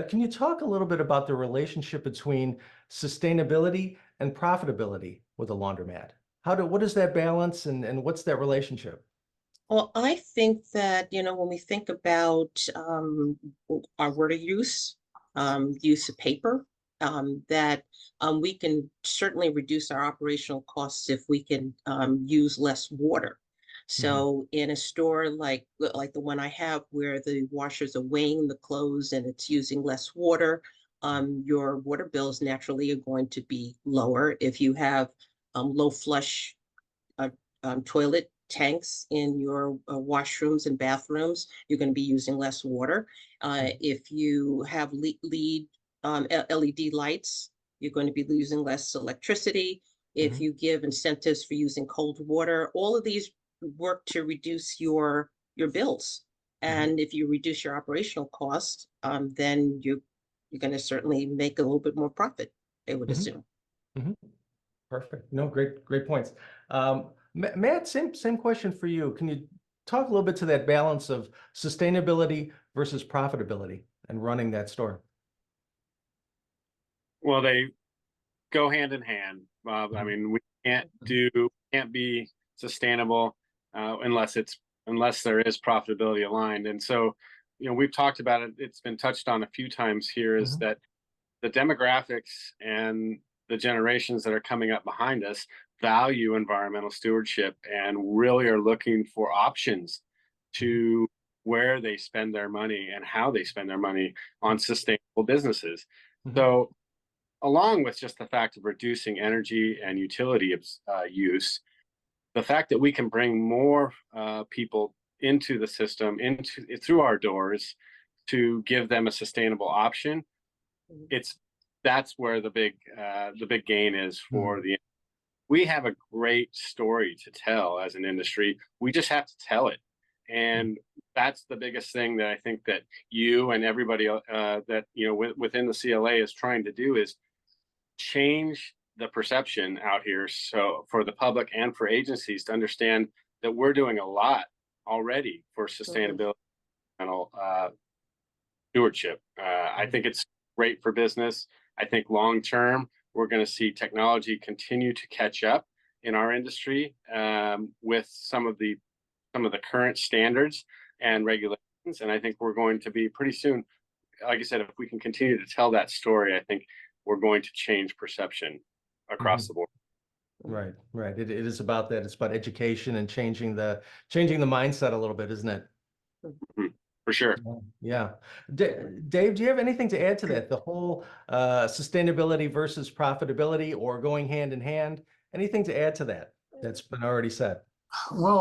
can you talk a little bit about the relationship between sustainability and profitability with a laundromat? What is that balance and what's that relationship? Well, I think that, when we think about our water use of paper, that we can certainly reduce our operational costs if we can use less water. Hmm. So in a store like the one I have where the washers are weighing the clothes and it's using less water, your water bills naturally are going to be lower. If you have low flush uh, toilet tanks in your washrooms and bathrooms, you're going to be using less water. If you have LED lights, you're going to be using less electricity. If Hmm. you give incentives for using cold water, all of these work to reduce your bills. Hmm. And if you reduce your operational costs, then you're going to certainly make a little bit more profit, I would Hmm. assume. Hmm. Perfect. No, great points. Matt, same question for you. Can you talk a little bit to that balance of sustainability versus profitability and running that store? Well, they go hand in hand, Bob. I Mhm. mean, we can't be sustainable unless there is profitability aligned. And so, we've talked about it. It's been touched on a few times here. Is Mhm. that the demographics and the generations that are coming up behind us value environmental stewardship and really are looking for options to where they spend their money and how they spend their money on sustainable businesses. Mhm. So along with just the fact of reducing energy and utility use, the fact that we can bring more people into the system, into through our doors, to give them a sustainable option, Mhm. it's that's where the big gain is for Mhm. the. We have a great story to tell as an industry. We just have to tell it, and that's the biggest thing that I think that you and everybody that within the CLA is trying to do is change the perception out here, so for the public and for agencies to understand that we're doing a lot already for Mhm. sustainability and stewardship. I think it's great for business. I think long term we're going to see technology continue to catch up in our industry with some of the current standards and regulations, and I think we're going to be pretty soon. Like I said, if we can continue to tell that story, I think we're going to change perception across Mhm. the board. Right, right. It is about that. It's about education and changing the mindset a little bit, isn't it? Mhm. For sure. Yeah. Dave, do you have anything to add to that? The whole sustainability versus profitability or going hand in hand? Anything to add to that that's been already said? Well,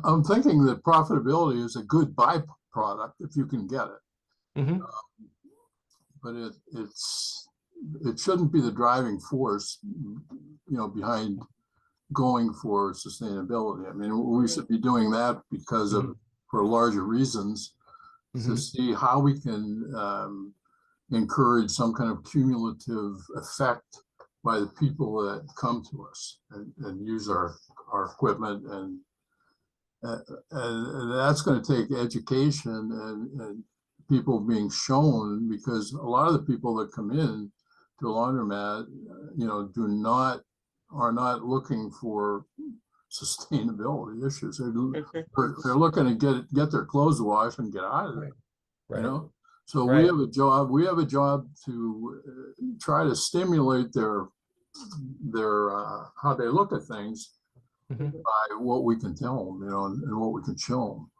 I'm thinking that profitability is a good byproduct if you can get it, Hmm. but it shouldn't be the driving force, behind going for sustainability. I mean, we should be doing that because of Hmm. for larger reasons to Hmm. see how we can encourage some kind of cumulative effect by the people that come to us and use our equipment and that's going to take education and people being shown because a lot of the people that come in to a laundromat, are not looking for sustainability issues. Mhm. They're looking to get their clothes washed and get out of there. Right, You right, know, so we right. have a job. We have a job to try to stimulate their how they look at things Hmm. Mhm. by what we can tell them, and what we can show them.